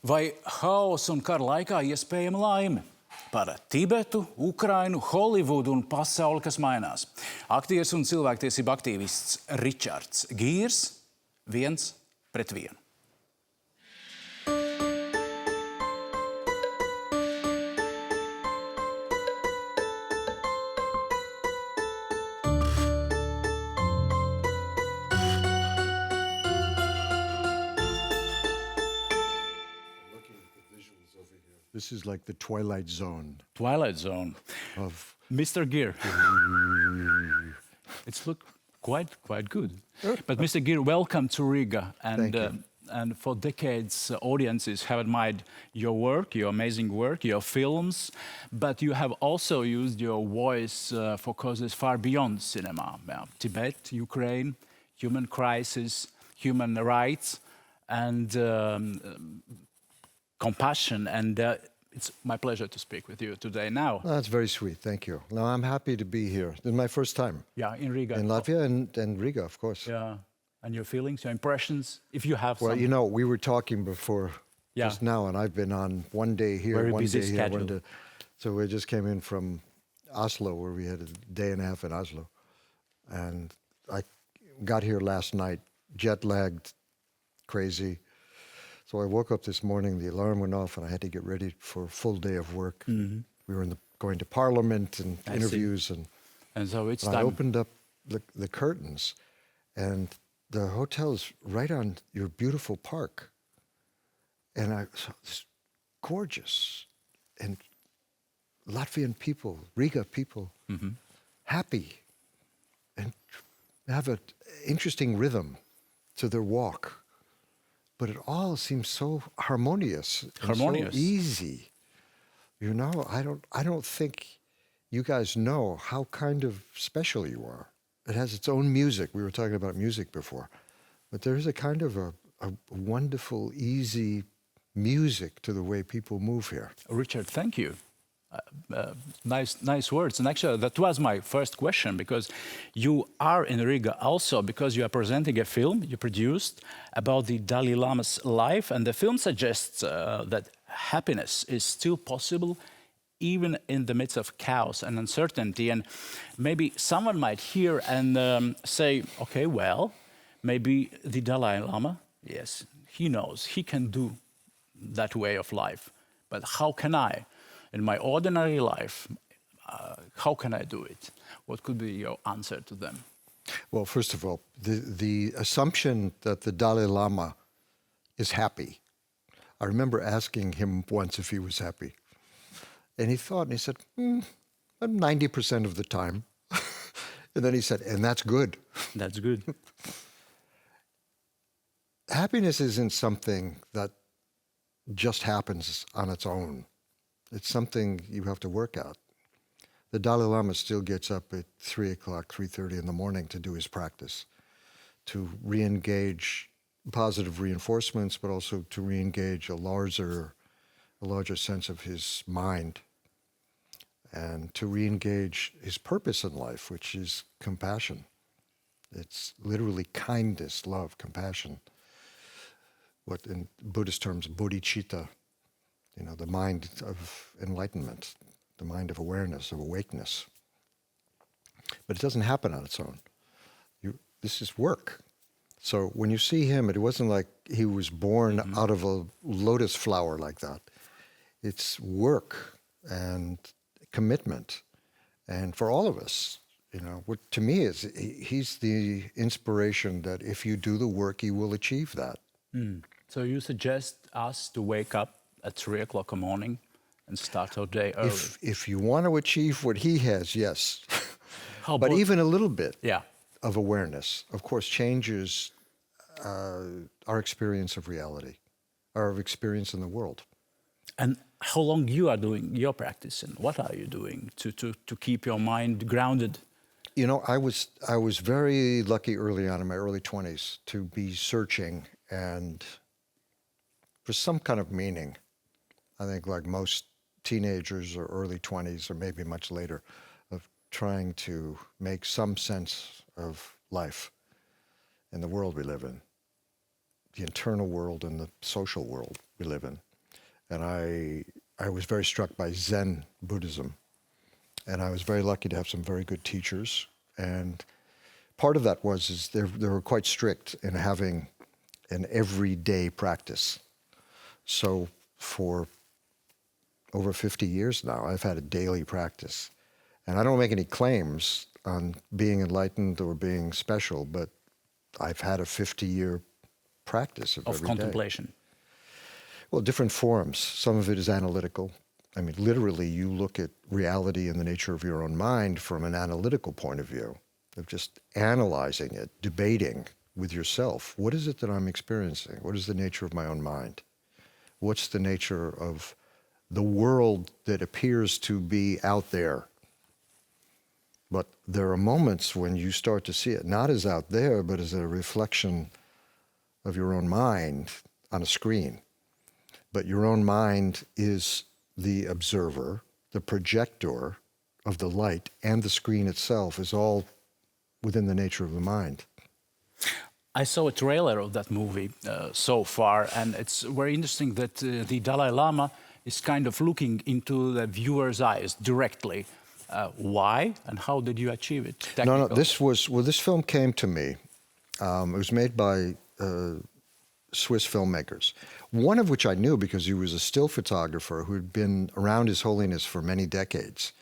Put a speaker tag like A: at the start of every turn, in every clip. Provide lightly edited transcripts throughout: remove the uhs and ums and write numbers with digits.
A: Vai haoss un kara laikā iespējama laime? Par Tibetu, Ukrainu, Holivudu un pasauli, kas mainās. Aktieris un cilvēktiesību aktīvists Ričards Gīrs, viens pret vienu.
B: This is like the Twilight Zone.
A: Twilight Zone.
B: Of
A: Mr. Gere. It's look quite good. But Mr. Gere, welcome to Riga.
B: Thank you.
A: And for decades, audiences have admired your work, your amazing work, your films. But you have also used your voice for causes far beyond cinema. Tibet, Ukraine, human crisis, human rights, and compassion, and it's my pleasure to speak with you today now.
B: That's very sweet, thank you. No, I'm happy to be here. This is my first time.
A: Yeah, in Riga.
B: In Latvia and Riga, of course.
A: Yeah, and your feelings, your impressions, if you have some.
B: Well, you know, we were talking before just now, and I've been on one day here,
A: Very
B: one
A: busy
B: day here,
A: schedule.
B: one day. So we just came in from Oslo, where we had a day and a half in Oslo. And I got here last night, jet-lagged, crazy. So I woke up this morning, the alarm went off, and I had to get ready for a full day of work. Mm-hmm. We were going to Parliament and interviews.
A: And so it's
B: I opened up the curtains, and the hotel's right on your beautiful park. And I saw this gorgeous, and Latvian people, Riga people, happy, and have an interesting rhythm to their walk. But it all seems so harmonious, and so easy. You know, I don't think you guys know how kind of special you are. It has its own music. We were talking about music before. But there is a kind of a wonderful, easy music to the way people move here.
A: Richard, thank you. Nice words. And actually, that was my first question, because you are in Riga also because you are presenting a film you produced about the Dalai Lama's life, and the film suggests that happiness is still possible even in the midst of chaos and uncertainty. And maybe someone might hear and say, okay, well, maybe the Dalai Lama, yes, he knows, he can do that way of life. But how can I? In my ordinary life, how can I do it? What could be your answer to them?
B: Well, first of all, the assumption that the Dalai Lama is happy. I remember asking him once if he was happy. And he thought, and he said, 90% of the time. And then he said, and that's good.
A: That's good.
B: Happiness isn't something that just happens on its own. It's something you have to work at. The Dalai Lama still gets up at 3 o'clock, 3:30 in the morning to do his practice, to re-engage positive reinforcements, but also to re-engage a larger sense of his mind, and to re-engage his purpose in life, which is compassion. It's literally kindness, love, compassion. What in Buddhist terms, bodhicitta, you know, the mind of enlightenment, the mind of awareness, of awakeness. But it doesn't happen on its own. This is work. So when you see him, it wasn't like he was born out of a lotus flower like that. It's work and commitment. And for all of us, you know, what to me is, he's the inspiration that if you do the work, you will achieve that.
A: So you suggest us to wake up at 3 o'clock in the morning and start our day early?
B: If you want to achieve what he has, yes.
A: But
B: even a little bit of awareness, of course, changes our experience of reality, our experience in the world.
A: And how long you are doing your practice, and what are you doing to keep your mind grounded?
B: You know, I was very lucky early on in my early 20s to be searching and for some kind of meaning. I think like most teenagers or early 20s or maybe much later, of trying to make some sense of life in the world we live in, the internal world and the social world we live in. And I was very struck by Zen Buddhism. And I was very lucky to have some very good teachers. And part of that is they were quite strict in having an everyday practice. So for over 50 years now, I've had a daily practice. And I don't make any claims on being enlightened or being special, but I've had a 50-year practice of every
A: contemplation.
B: Day. Well, different forms. Some of it is analytical. I mean, literally, you look at reality and the nature of your own mind from an analytical point of view, of just analyzing it, debating with yourself. What is it that I'm experiencing? What is the nature of my own mind? What's the nature of the world that appears to be out there? But there are moments when you start to see it not as out there, but as a reflection of your own mind on a screen. But your own mind is the observer, the projector of the light, and the screen itself is all within the nature of the mind.
A: I saw a trailer of that movie so far, and it's very interesting that the Dalai Lama is kind of looking into the viewer's eyes directly. Why and how did you achieve it?
B: No, this film came to me. It was made by Swiss filmmakers, one of which I knew because he was a still photographer who'd been around His Holiness for many decades.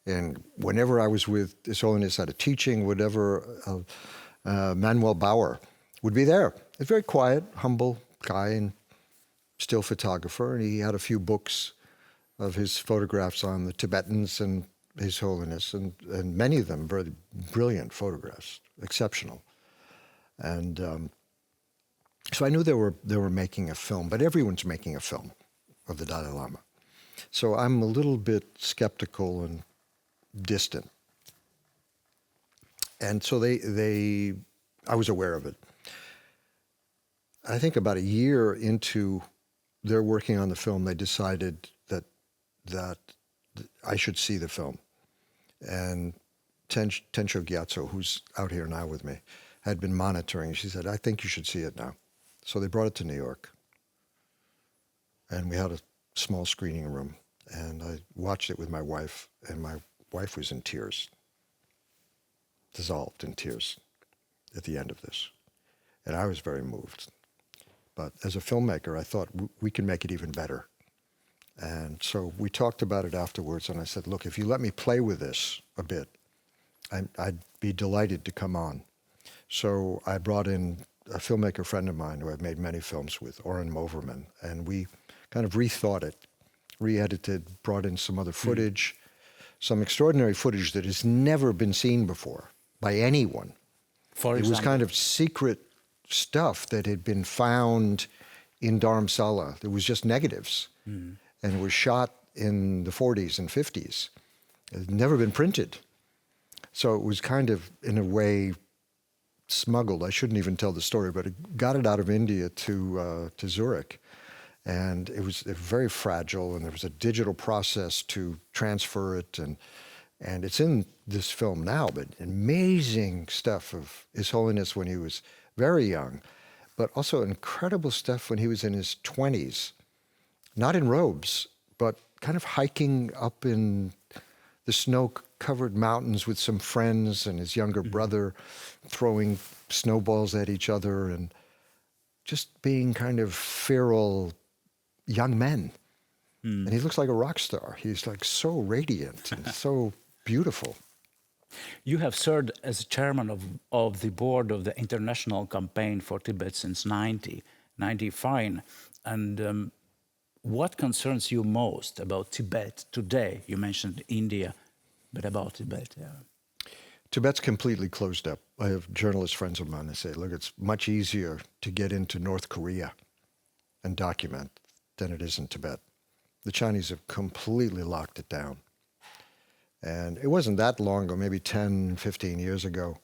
B: And whenever I was with His Holiness at a teaching, whatever, Manuel Bauer would be there. A very quiet, humble guy and still photographer. And he had a few books of his photographs on the Tibetans and His Holiness, and many of them very brilliant photographs, exceptional. And so I knew they were making a film, but everyone's making a film of the Dalai Lama. So I'm a little bit skeptical and distant. And so I was aware of it. I think about a year into their working on the film, they decided that I should see the film. And Tensho Gyatso, who's out here now with me, had been monitoring. She said, I think you should see it now. So they brought it to New York. And we had a small screening room. And I watched it with my wife, and my wife was in tears, dissolved in tears at the end of this. And I was very moved. But as a filmmaker, I thought we can make it even better. And so we talked about it afterwards, and I said, look, if you let me play with this a bit, I'd be delighted to come on. So I brought in a filmmaker friend of mine who I've made many films with, Oren Moverman, and we kind of rethought it, re-edited, brought in some other footage, some extraordinary footage that has never been seen before by anyone.
A: For example?
B: It was kind of secret stuff that had been found in Dharamsala. It was just negatives. And it was shot in the 40s and 50s. It had never been printed. So it was kind of, in a way, smuggled. I shouldn't even tell the story, but it got it out of India to Zurich. And it was very fragile, and there was a digital process to transfer it. And it's in this film now, but amazing stuff of His Holiness when he was very young, but also incredible stuff when he was in his 20s. Not in robes, but kind of hiking up in the snow-covered mountains with some friends and his younger brother, throwing snowballs at each other and just being kind of feral young men. And he looks like a rock star. He's like so radiant and so beautiful.
A: You have served as chairman of the board of the International Campaign for Tibet since 1995. And what concerns you most about Tibet today? You mentioned India, but about Tibet, yeah.
B: Tibet's completely closed up. I have journalist friends of mine that say, look, it's much easier to get into North Korea and document than it is in Tibet. The Chinese have completely locked it down. And it wasn't that long ago, maybe 10, 15 years ago.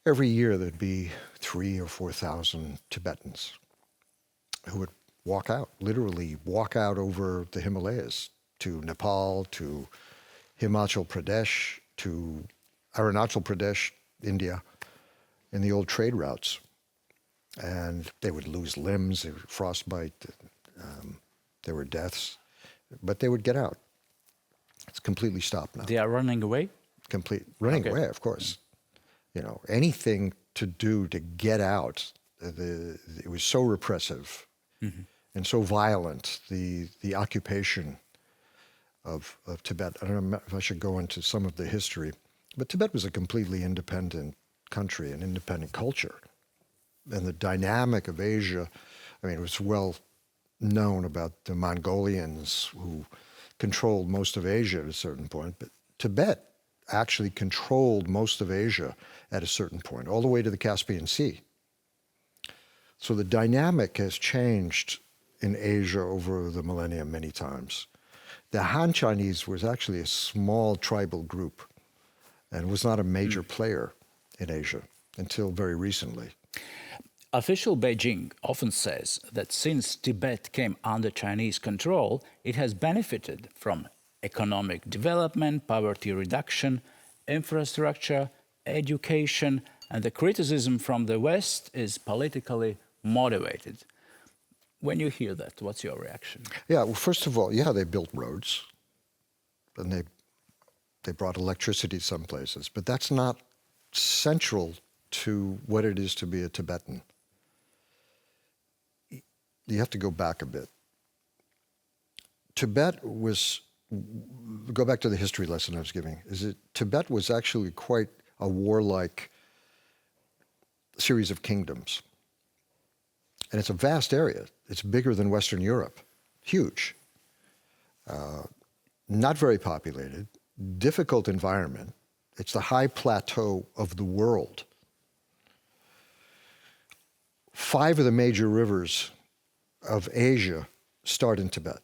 B: Every year there'd be 3,000 or 4,000 Tibetans who would walk out, literally walk out over the Himalayas to Nepal, to Himachal Pradesh, to Arunachal Pradesh, India, in the old trade routes. And they would lose limbs, they would frostbite. There were deaths, but they would get out. It's completely stopped now.
A: They are running away?
B: Running away, of course. You know, anything to do to get out, it was so repressive and so violent, the occupation of Tibet. I don't know if I should go into some of the history, but Tibet was a completely independent country, an independent culture. And the dynamic of Asia, I mean, it was well known about the Mongolians who controlled most of Asia at a certain point, but Tibet actually controlled most of Asia at a certain point, all the way to the Caspian Sea. So the dynamic has changed in Asia over the millennium many times. The Han Chinese was actually a small tribal group and was not a major player in Asia until very recently.
A: Official Beijing often says that since Tibet came under Chinese control, it has benefited from economic development, poverty reduction, infrastructure, education, and the criticism from the West is politically motivated. When you hear that, what's your reaction?
B: Yeah, well, first of all, yeah, they built roads, and they brought electricity some places, but that's not central to what it is to be a Tibetan. You have to go back a bit. Tibet was, go back to the history lesson I was giving, Tibet was actually quite a warlike series of kingdoms. And it's a vast area. It's bigger than Western Europe, huge. Not very populated, difficult environment. It's the high plateau of the world. 5 of the major rivers of Asia start in Tibet.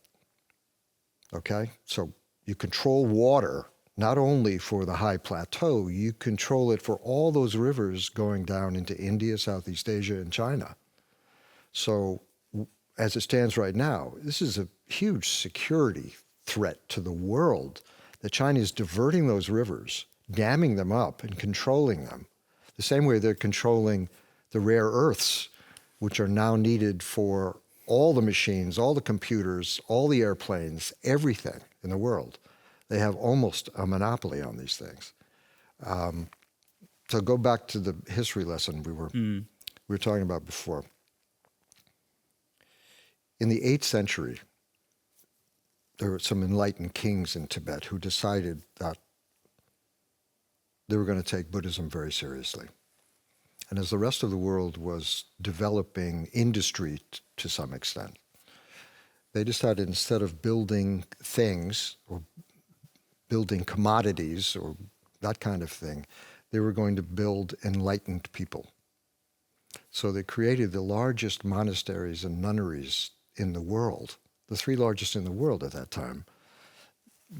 B: Okay? So you control water not only for the high plateau, you control it for all those rivers going down into India, Southeast Asia, and China. So as it stands right now, this is a huge security threat to the world that China is diverting those rivers, damming them up and controlling them. The same way they're controlling the rare earths, which are now needed for all the machines, all the computers, all the airplanes, everything in the world. They have almost a monopoly on these things. So go back to the history lesson we were talking about before. In the 8th century, there were some enlightened kings in Tibet who decided that they were going to take Buddhism very seriously. And as the rest of the world was developing industry to some extent, they decided instead of building things or building commodities or that kind of thing, they were going to build enlightened people. So they created the largest monasteries and nunneries in the world. The 3 largest in the world at that time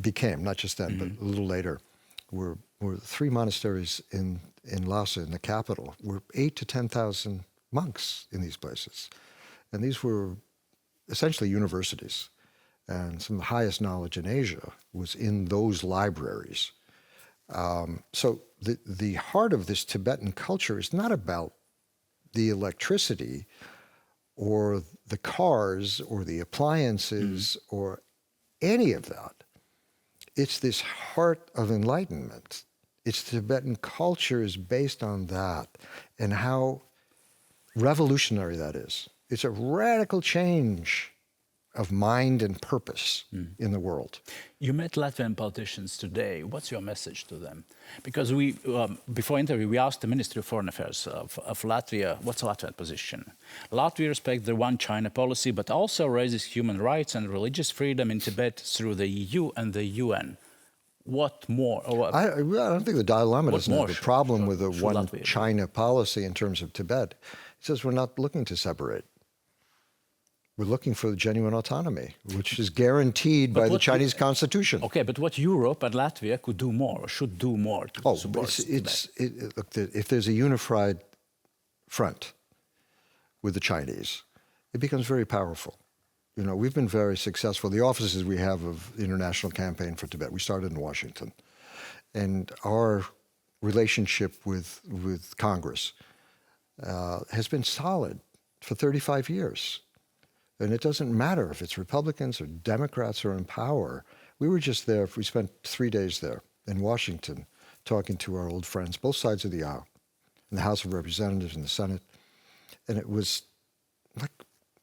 B: became, not just then, but a little later, were 3 monasteries in Lhasa, in the capital, were 8,000 to 10,000 monks in these places. And these were essentially universities. And some of the highest knowledge in Asia was in those libraries. So the heart of this Tibetan culture is not about the electricity or the cars or the appliances or any of that. It's this heart of enlightenment. Its Tibetan culture is based on that and how revolutionary that is. It's a radical change of mind and purpose in the world.
A: You met Latvian politicians today. What's your message to them? Because we, before interview, we asked the Ministry of Foreign Affairs of Latvia, what's Latvia's position? Latvia respects the one China policy, but also raises human rights and religious freedom in Tibet through the EU and the UN. What more? Or
B: I don't think the Dalai Lama doesn't have a problem with a one
A: Latvia,
B: China policy in terms of Tibet. He says we're not looking to separate. We're looking for genuine autonomy, which is guaranteed by the Chinese constitution.
A: Okay, but what Europe and Latvia could do more, or should do more to support Tibet?
B: Look, if there's a unified front with the Chinese, it becomes very powerful. You know, we've been very successful. The offices we have of the International Campaign for Tibet, we started in Washington. And our relationship with Congress has been solid for 35 years. And it doesn't matter if it's Republicans or Democrats are in power. We were just there, we spent 3 days there in Washington talking to our old friends, both sides of the aisle, in the House of Representatives and the Senate. And it was like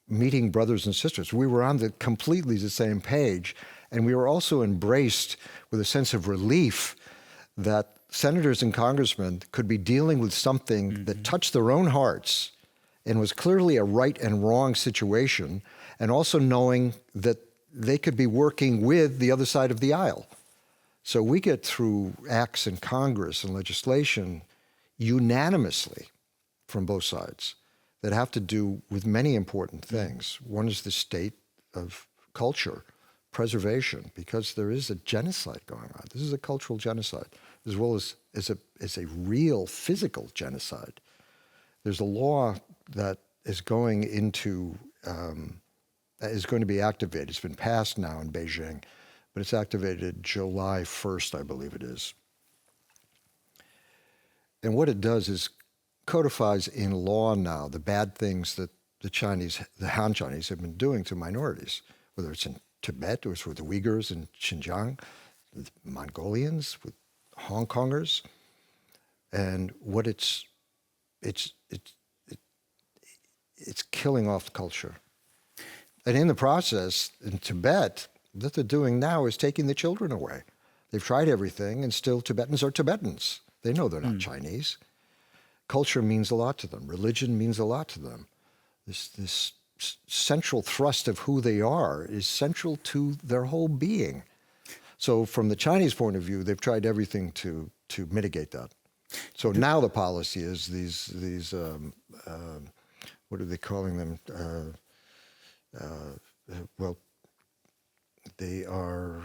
B: meeting brothers and sisters. We were on completely the same page. And we were also embraced with a sense of relief that senators and congressmen could be dealing with something that touched their own hearts and was clearly a right and wrong situation, and also knowing that they could be working with the other side of the aisle. So we get through acts in Congress and legislation unanimously from both sides that have to do with many important things. One is the state of culture preservation, because there is a genocide going on. This is a cultural genocide, as well as a real physical genocide. There's a law that is going into, is going to be activated. It's been passed now in Beijing, but it's activated July 1st, I believe it is. And what it does is codifies in law now the bad things that the Han Chinese have been doing to minorities, whether it's in Tibet, or it's with the Uyghurs in Xinjiang, the Mongolians, with Hong Kongers, and what it's killing off culture. And in the process, in Tibet, what they're doing now is taking the children away. They've tried everything, and still Tibetans are Tibetans. They know they're not Chinese. Culture means a lot to them. Religion means a lot to them. This central thrust of who they are is central to their whole being. So from the Chinese point of view, they've tried everything to mitigate that. So now the policy is these what are they calling them? Well, they are,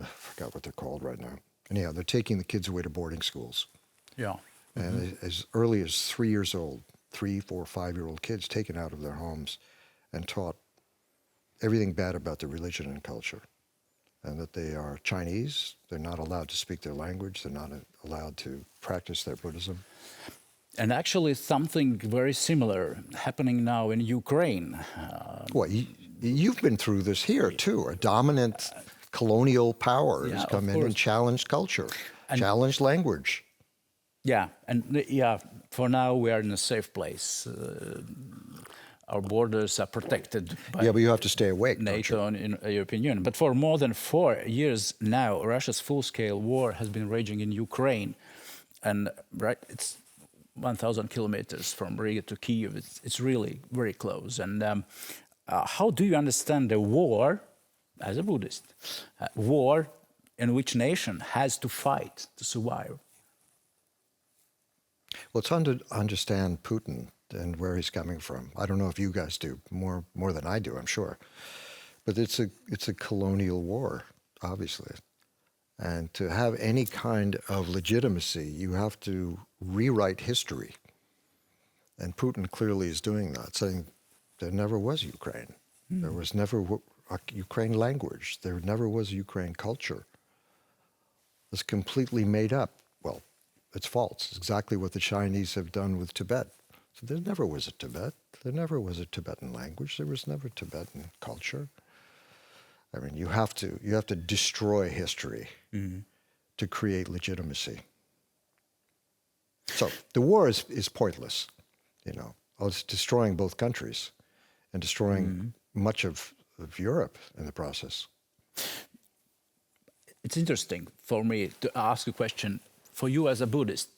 B: I forgot what they're called right now. Anyhow, they're taking the kids away to boarding schools.
A: Yeah.
B: And as early as 3 years old, 3, 4, 5-year-old kids taken out of their homes and taught everything bad about their religion and culture. And that they are Chinese, they're not allowed to speak their language, they're not allowed to practice their Buddhism.
A: And actually something very similar happening now in Ukraine.
B: Well, you've been through this here too. A dominant colonial power has come in and challenged culture, challenged language.
A: Yeah, and for now we are in a safe place. Our borders are protected by
B: but you have to stay awake,
A: NATO and European Union. But for more than 4 years now, Russia's full-scale war has been raging in Ukraine. And it's 1,000 kilometers from Riga to Kyiv. It's really very close. And how do you understand the war, as a Buddhist, war in which nation has to fight to survive?
B: Well, it's to understand Putin and where he's coming from. I don't know if you guys do, more than I do, I'm sure. But it's a colonial war, obviously. And to have any kind of legitimacy, you have to rewrite history. And Putin clearly is doing that, saying there never was Ukraine. There was never a Ukraine language. There never was Ukraine culture. It's completely made up. Well, it's false. It's exactly what the Chinese have done with Tibet. So there never was a Tibet. There never was a Tibetan language. There was never Tibetan culture. I mean, you have to destroy history to create legitimacy. So the war is pointless, It's destroying both countries and destroying much of Europe in the process.
A: It's interesting for me to ask a question. For you as a Buddhist,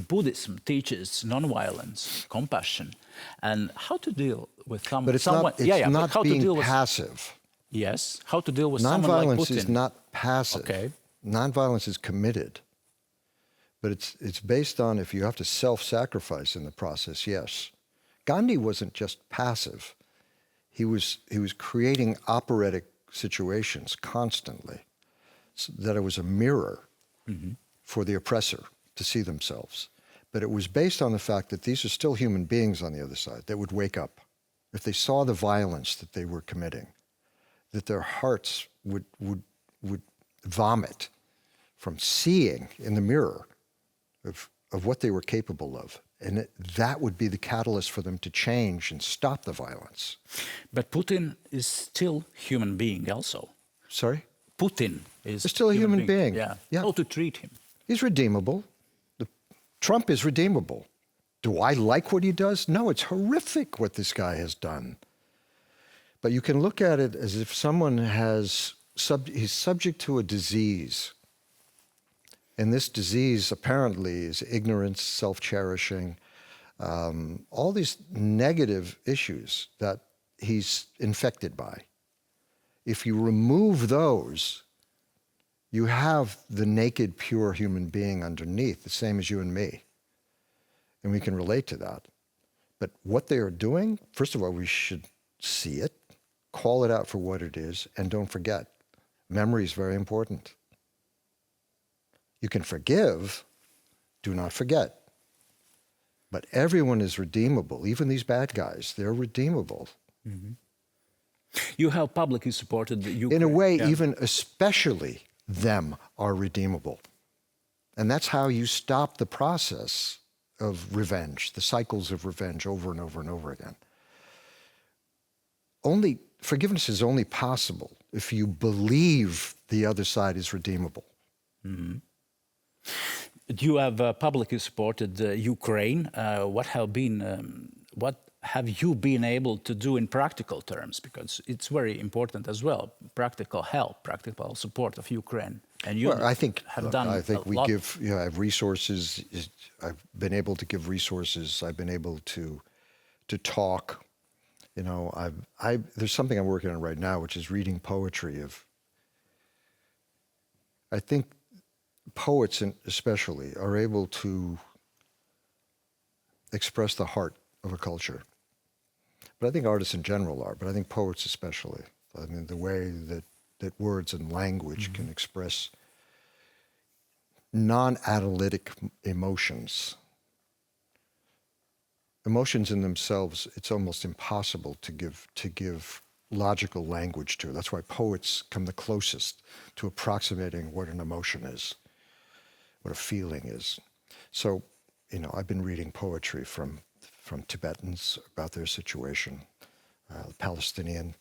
A: Buddhism teaches nonviolence, compassion, and how to deal with someone.
B: But it's not being passive.
A: Yes, how to deal with someone like Putin.
B: Nonviolence is not passive.
A: Okay.
B: Nonviolence is committed. But it's based on if you have to self-sacrifice in the process, yes. Gandhi wasn't just passive. He was creating operatic situations constantly, so that it was a mirror for the oppressor to see themselves. But it was based on the fact that these are still human beings on the other side that would wake up. If they saw the violence that they were committing, that their hearts would vomit from seeing in the mirror of what they were capable of And that would be the catalyst for them to change and stop the violence.
A: But Putin is still human being also.
B: Sorry?
A: Putin is
B: Still a human being.
A: Yeah.
B: Yeah.
A: How to treat him?
B: He's redeemable. Trump is redeemable. Do I like what he does? No, it's horrific what this guy has done. But you can look at it as if someone he's subject to a disease. And this disease apparently is ignorance, self-cherishing, all these negative issues that he's infected by. If you remove those, you have the naked, pure human being underneath, the same as you and me. And we can relate to that. But what they are doing, first of all, we should see it, call it out for what it is, and don't forget. Memory is very important. You can forgive, do not forget. But everyone is redeemable, even these bad guys, they're redeemable.
A: Mm-hmm. You have publicly supported the Ukraine.
B: In a way,
A: yeah.
B: even especially them are redeemable. And that's how you stop the process of revenge, the cycles of revenge over and over and over again. Forgiveness is only possible if you believe the other side is redeemable.
A: Mm-hmm. You have publicly supported Ukraine. What have you been able to do in practical terms? Because it's very important as well. Practical help, practical support of Ukraine. And you
B: well, I think
A: done
B: I think we
A: lot.
B: give. You know, I have resources. I've been able to give resources. I've been able to talk. You know, there's something I'm working on right now, which is reading poetry. I think poets, especially, are able to express the heart of a culture. But I think artists in general are. But I think poets especially. I mean, the way that words and language mm-hmm. can express non-analytic emotions. Emotions in themselves, it's almost impossible to give logical language to. That's why poets come the closest to approximating what an emotion is, what a feeling is. So, you know, I've been reading poetry from Tibetans about their situation, a Palestinian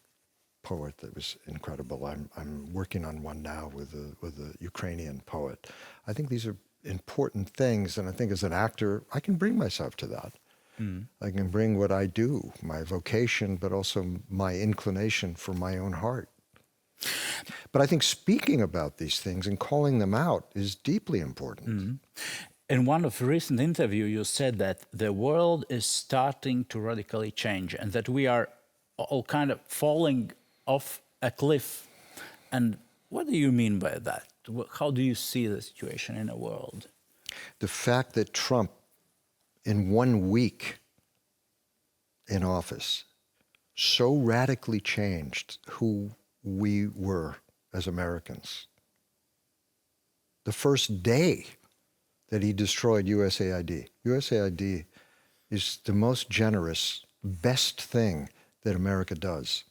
B: poet that was incredible. I'm working on one now with a Ukrainian poet. I think these are important things, and I think as an actor, I can bring myself to that. Mm. I can bring what I do, my vocation, but also my inclination for my own heart. But I think speaking about these things and calling them out is deeply important. Mm.
A: In one of recent interviews, you said that the world is starting to radically change and that we are all kind of falling off a cliff. And what do you mean by that? How do you see the situation in the world?
B: The fact that Trump, in 1 week in office, so radically changed who we were as Americans. The first day that he destroyed USAID. USAID is the most generous, best thing that America does,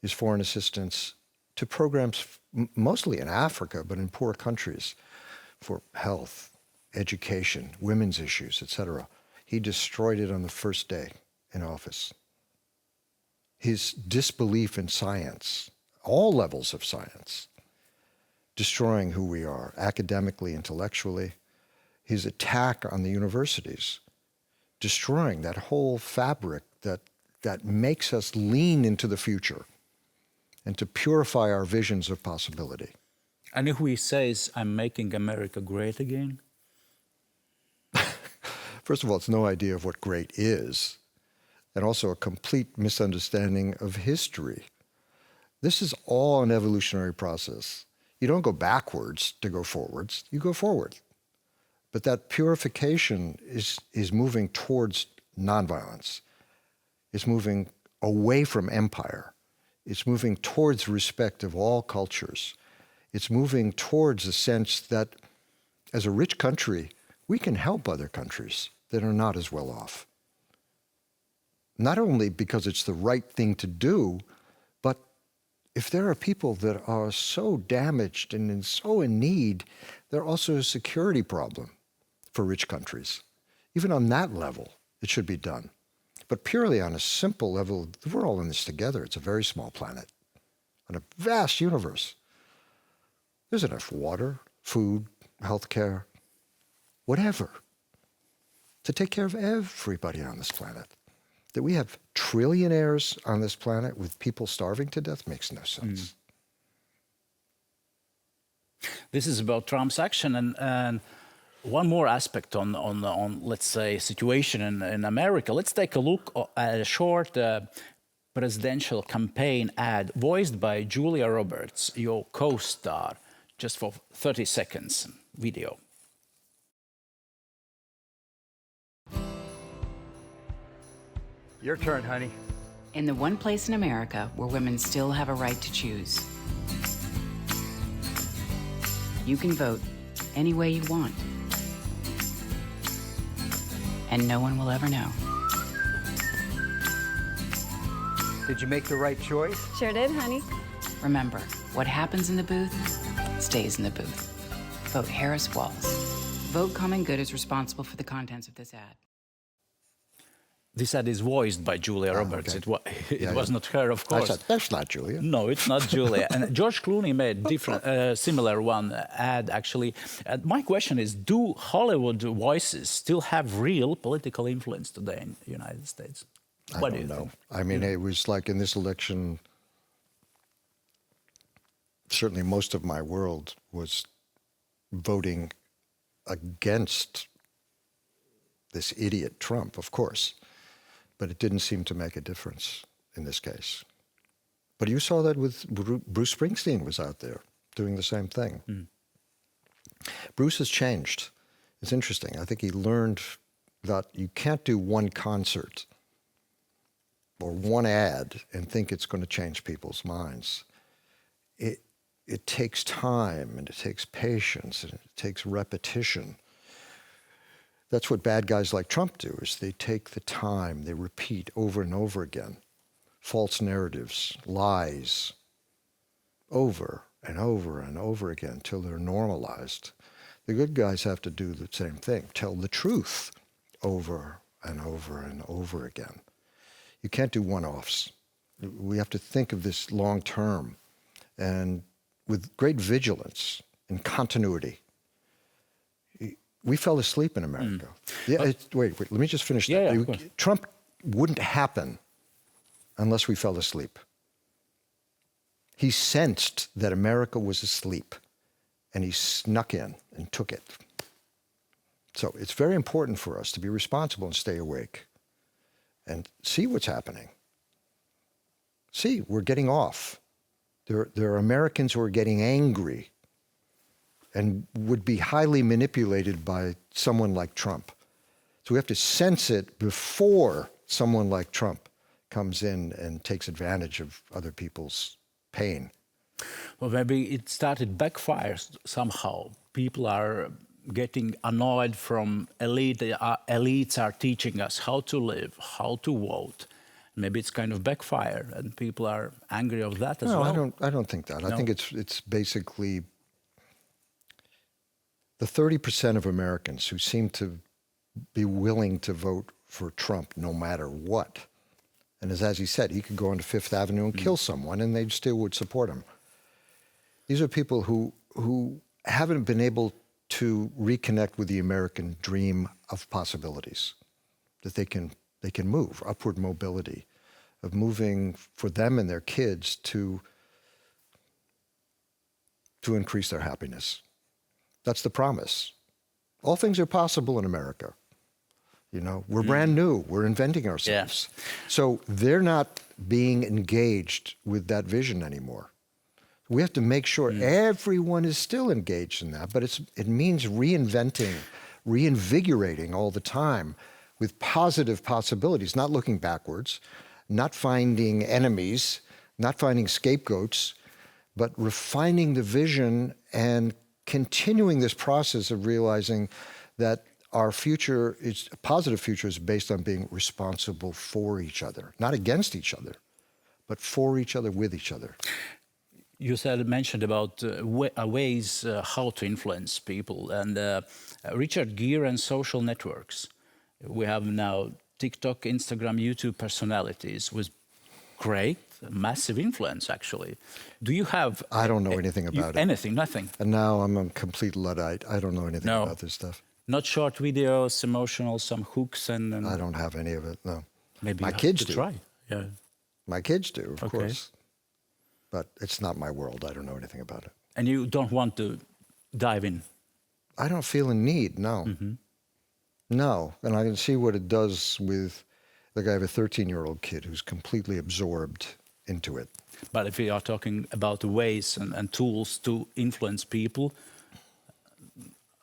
B: is foreign assistance to programs mostly in Africa, but in poor countries for health, education, women's issues, etc. He destroyed it on the first day in office. His disbelief in science, all levels of science, destroying who we are, academically, intellectually. His attack on the universities, destroying that whole fabric that makes us lean into the future and to purify our visions of possibility.
A: And if he says, I'm making America great again?
B: First of all, it's no idea of what great is, and also a complete misunderstanding of history. This is all an evolutionary process. You don't go backwards to go forwards, you go forward. But that purification is moving towards nonviolence. It's moving away from empire. It's moving towards respect of all cultures. It's moving towards a sense that as a rich country, we can help other countries that are not as well off. Not only because it's the right thing to do, but if there are people that are so damaged and so in need, they're also a security problem for rich countries. Even on that level, it should be done. But purely on a simple level, we're all in this together. It's a very small planet on a vast universe. There's enough water, food, healthcare, whatever, to take care of everybody on this planet. That we have trillionaires on this planet with people starving to death makes no sense.
A: This is about Trump's action, and one more aspect on let's say, situation in America. Let's take a look at a short presidential campaign ad voiced by Julia Roberts, your co-star, just for 30 seconds video.
C: Your turn, honey.
D: In the one place in America where women still have a right to choose. You can vote any way you want. And no one will ever know.
C: Did you make the right choice?
E: Sure did, honey.
D: Remember, what happens in the booth stays in the booth. Vote Harris Walls. Vote Common Good is responsible for the contents of this ad.
A: This ad is voiced by Julia Roberts.
B: Okay.
A: It was not her, of course.
B: That's not Julia.
A: No, it's not Julia. And George Clooney made different, similar one ad, actually. My question is, do Hollywood voices still have real political influence today in the United States? What do you think?
B: I mean, it was like in this election, certainly most of my world was voting against this idiot Trump, of course. But it didn't seem to make a difference in this case. But you saw that with Bruce Springsteen was out there doing the same thing. Bruce has changed. It's interesting. I think he learned that you can't do one concert or one ad and think it's going to change people's minds. It takes time, and it takes patience, and it takes repetition. That's what bad guys like Trump do, is they take the time, they repeat over and over again, false narratives, lies, over and over and over again till they're normalized. The good guys have to do the same thing, tell the truth over and over and over again. You can't do one-offs. We have to think of this long term and with great vigilance and continuity. We fell asleep in America. Wait, let me just finish that. Trump wouldn't happen unless we fell asleep. He sensed that America was asleep, and he snuck in and took it. So it's very important for us to be responsible and stay awake and see what's happening. See, we're getting off. There are Americans who are getting angry and would be highly manipulated by someone like Trump. So we have to sense it before someone like Trump comes in and takes advantage of other people's pain.
A: Well, maybe it started backfires somehow. People are getting annoyed from elite. Elites are teaching us how to live, how to vote. Maybe it's kind of backfire, and people are angry of that as well.
B: No, I don't think that. I think it's basically the 30% of Americans who seem to be willing to vote for Trump no matter what. And as he said, he could go onto Fifth Avenue and kill someone and they still would support him. These are people who haven't been able to reconnect with the American dream of possibilities, that they can move, upward mobility, of moving for them and their kids to increase their happiness. That's the promise. All things are possible in America. You know, we're brand new. We're inventing ourselves.
A: Yeah.
B: So they're not being engaged with that vision anymore. We have to make sure everyone is still engaged in that, but it means reinventing, reinvigorating all the time with positive possibilities, not looking backwards, not finding enemies, not finding scapegoats, but refining the vision and continuing this process of realizing that our future, a positive future, is based on being responsible for each other, not against each other, but for each other, with each other.
A: You mentioned about ways how to influence people, and Richard Gere and social networks. We have now TikTok, Instagram, YouTube personalities with great, massive influence, actually. Do you have...
B: I don't know anything about it.
A: Anything, nothing?
B: And now I'm a complete Luddite. I don't know anything
A: No.
B: about this stuff.
A: Not short videos, emotional, some hooks and...
B: I don't have any of it, no.
A: Maybe
B: My
A: you have
B: kids
A: to
B: do.
A: try. Yeah.
B: My kids do, of
A: Okay.
B: course. But it's not my world. I don't know anything about it.
A: And you don't want to dive in?
B: I don't feel a need, no. No. And I can see what it does with... Like I have a 13-year-old kid who's completely absorbed into it.
A: But if we are talking about ways and tools to influence people,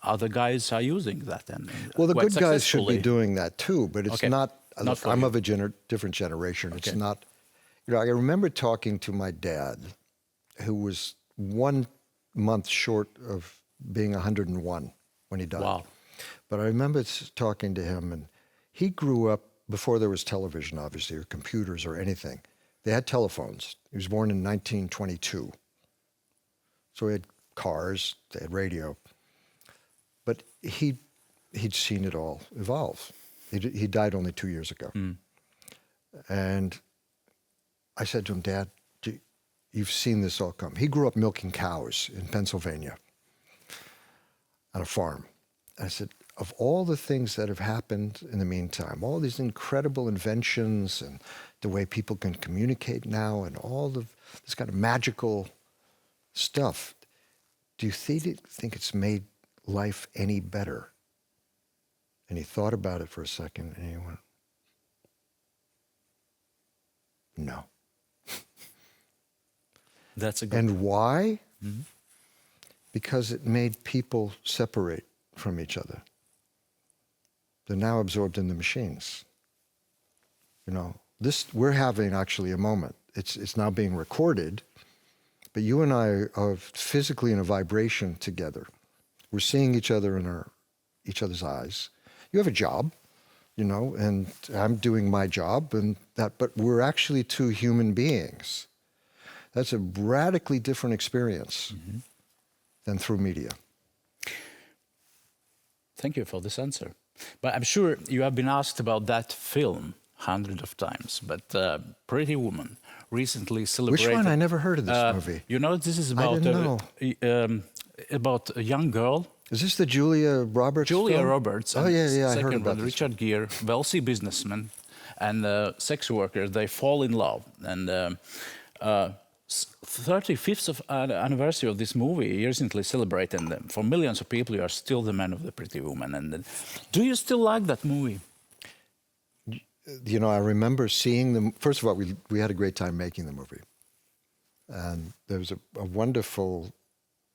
A: other guys are using that. And
B: Well, the
A: quite
B: good guys should be
A: successfully.
B: doing that too, but it's
A: Okay.
B: not...
A: Not
B: Look,
A: for
B: I'm
A: you.
B: of a different generation. It's
A: Okay.
B: not... You know, I remember talking to my dad, who was 1 month short of being 101 when he died.
A: Wow.
B: But I remember talking to him, and he grew up before there was television, obviously, or computers or anything. They had telephones. He was born in 1922. So he had cars, they had radio. But he'd seen it all evolve. He died only 2 years ago. And I said to him, Dad, you've seen this all come. He grew up milking cows in Pennsylvania on a farm. I said, of all the things that have happened in the meantime, all these incredible inventions and the way people can communicate now and all of this kind of magical stuff, do you think it's made life any better? And he thought about it for a second and he went, no.
A: That's a good...
B: And why? Because it made people separate from each other. They're now absorbed in the machines. You know, we're having actually a moment. It's now being recorded, but you and I are physically in a vibration together. We're seeing each other in each other's eyes. You have a job, you know, and I'm doing my job, but we're actually two human beings. That's a radically different experience than through media.
A: Thank you for this answer. But I'm sure you have been asked about that film hundreds of times. But Pretty Woman recently celebrated...
B: Which one? I never heard of this movie.
A: You know, this is about about a young girl.
B: Is this the Julia Roberts
A: Julia
B: film?
A: Roberts.
B: Oh,
A: and
B: yeah, I heard
A: second
B: about
A: one,
B: this.
A: Richard Gere, wealthy businessman, and sex workers. They fall in love. And 35th of anniversary of this movie recently celebrated. And for millions of people, you are still the man of the Pretty Woman. And do you still like that movie?
B: You know, I remember seeing them. First of all, we had a great time making the movie. And there was a wonderful,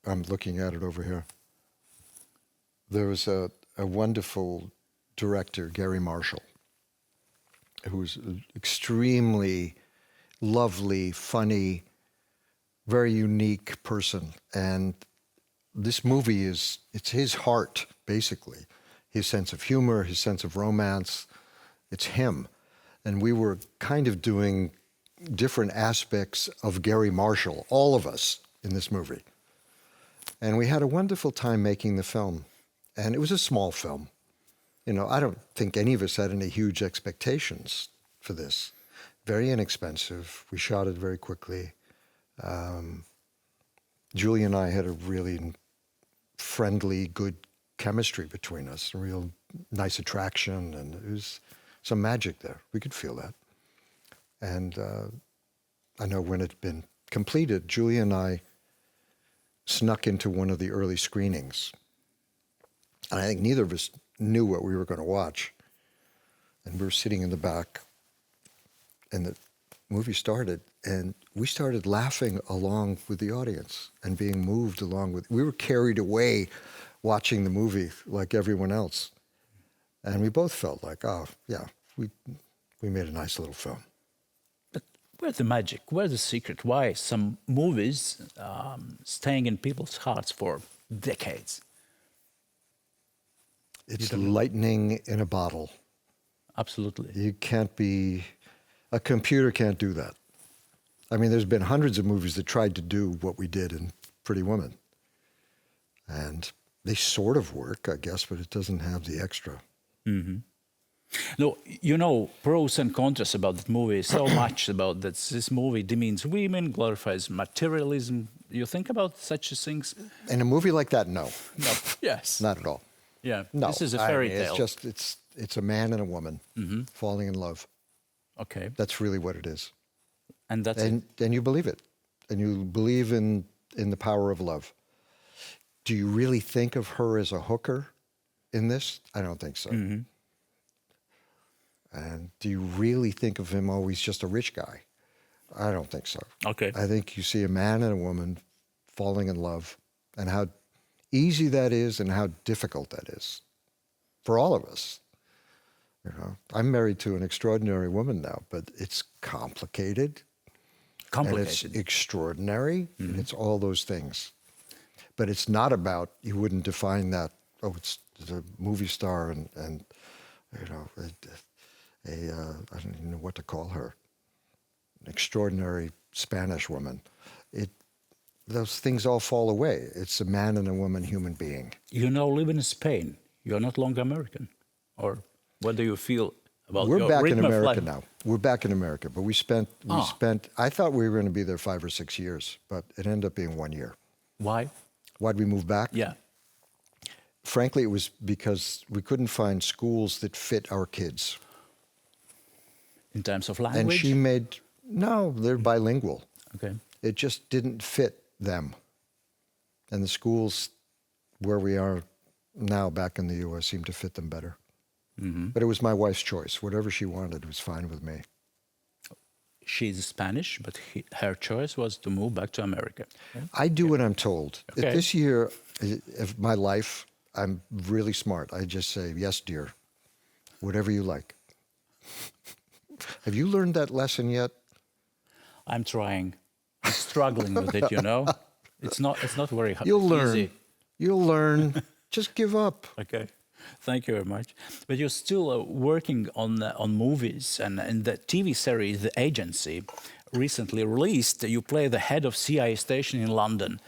B: I'm looking at it over here. There was a wonderful director, Gary Marshall, who was an extremely lovely, funny, very unique person. And this movie it's his heart, basically. His sense of humor, his sense of romance. It's him. And we were kind of doing different aspects of Gary Marshall, all of us, in this movie. And we had a wonderful time making the film. And it was a small film. You know, I don't think any of us had any huge expectations for this. Very inexpensive. We shot it very quickly. Julie and I had a really friendly, good chemistry between us, a real nice attraction, and it was some magic there. We could feel that. And I know when it had been completed, Julie and I snuck into one of the early screenings. And I think neither of us knew what we were going to watch. And we were sitting in the back, and the movie started, and we started laughing along with the audience and being moved along with... We were carried away watching the movie like everyone else. And we both felt like, oh, yeah, we made a nice little film.
A: But where's the magic? Where's the secret? Why some movies staying in people's hearts for decades?
B: It's lightning in a bottle.
A: Absolutely.
B: You can't be... A computer can't do that. I mean, there's been hundreds of movies that tried to do what we did in Pretty Woman. And they sort of work, I guess, but it doesn't have the extra.
A: No, you know, pros and cons about that movie, so much about that. This movie demeans women, glorifies materialism. You think about such things?
B: In a movie like that, no.
A: No. Yes.
B: Not at all.
A: Yeah.
B: No.
A: This is a fairy
B: mean,
A: tale.
B: It's a man and a woman falling in love.
A: Okay.
B: That's really what it is.
A: And that's it.
B: And you believe it. And you believe in the power of love. Do you really think of her as a hooker in this? I don't think so. And do you really think of him always just a rich guy? I don't think so.
A: Okay.
B: I think you see a man and a woman falling in love, and how easy that is and how difficult that is for all of us. You know, I'm married to an extraordinary woman now, but it's complicated. And it's extraordinary, and it's all those things. But it's not about, you wouldn't define that, oh, it's a movie star and you know, I don't even know what to call her, an extraordinary Spanish woman. Those things all fall away. It's a man and a woman human being.
A: You now live in Spain. You're not longer American. Or what do you feel about
B: We're
A: your
B: back in
A: rhythm of
B: America
A: life?
B: now. We're back in America, but we spent, I thought we were going to be there 5 or 6 years, but it ended up being 1 year.
A: Why?
B: Why'd we move back?
A: Yeah.
B: Frankly, it was because we couldn't find schools that fit our kids.
A: In terms of language?
B: And she made, no, they're bilingual.
A: Okay.
B: It just didn't fit them. And the schools where we are now back in the U.S. seem to fit them better. But it was my wife's choice. Whatever she wanted was fine with me.
A: She's Spanish, but her choice was to move back to America. Okay.
B: I do what I'm told.
A: Okay.
B: This year of my life, I'm really smart. I just say, yes, dear, whatever you like. Have you learned that lesson yet?
A: I'm trying. I'm struggling with it, you know. It's not very easy.
B: You'll learn. You'll learn. Just give up.
A: Okay. Thank you very much. But you're still working on movies, and in the TV series The Agency, recently released, you play the head of CIA station in London,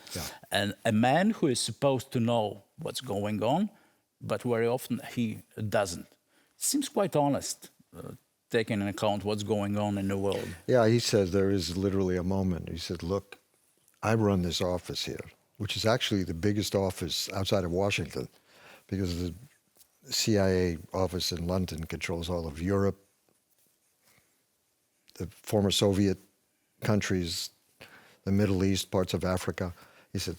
A: and a man who is supposed to know what's going on, but very often he doesn't. Seems quite honest, taking into account what's going on in the world.
B: Yeah, he says there is literally a moment. He said, look, I run this office here, which is actually the biggest office outside of Washington, because the CIA office in London controls all of Europe, the former Soviet countries, the Middle East, parts of Africa. He said,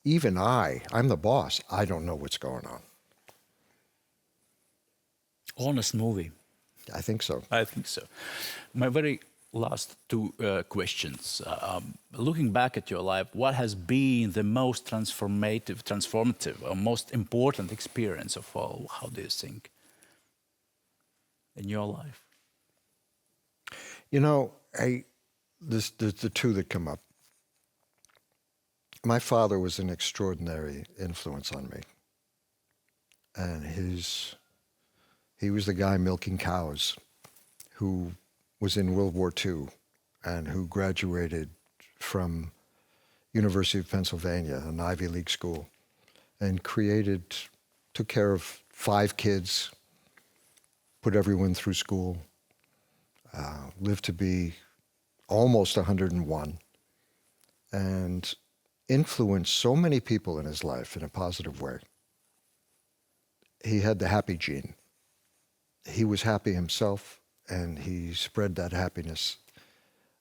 B: even I'm the boss, I don't know what's going on.
A: Honest movie.
B: I think so.
A: I think so. My very last two questions. Looking back at your life, what has been the most transformative, or most important experience of all? How do you think in your life?
B: You know, there's the two that come up. My father was an extraordinary influence on me. And he was the guy milking cows who was in World War II and who graduated from University of Pennsylvania, an Ivy League school, and took care of 5 kids, put everyone through school, lived to be almost 101, and influenced so many people in his life in a positive way. He had the happy gene. He was happy himself, and he spread that happiness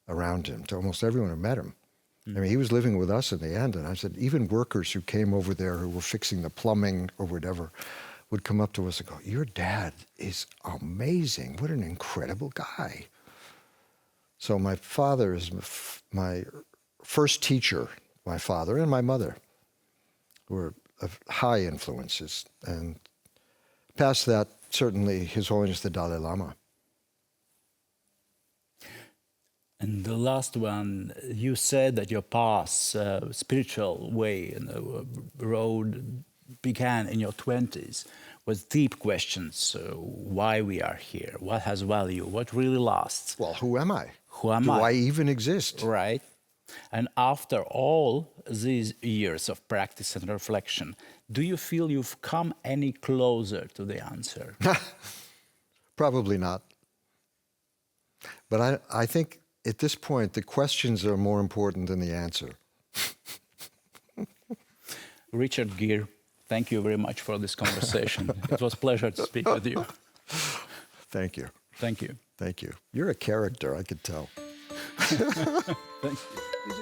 B: around him to almost everyone who met him. I mean, he was living with us in the end, and I said, even workers who came over there who were fixing the plumbing or whatever would come up to us and go, your dad is amazing. What an incredible guy. So my father is my first teacher, my father and my mother were high influences. And past that, certainly His Holiness the Dalai Lama.
A: And the last one, you said that your path, spiritual way and road began in your 20s with deep questions. Why we are here, what has value, what really lasts.
B: Well, who am I?
A: Who am I?
B: Do I even exist?
A: Right. And after all these years of practice and reflection, do you feel you've come any closer to the answer?
B: Probably not. But I think at this point, the questions are more important than the answer.
A: Richard Gere, thank you very much for this conversation. It was a pleasure to speak with you.
B: Thank you.
A: Thank you.
B: Thank you. You're a character, I could tell.
A: Thank you.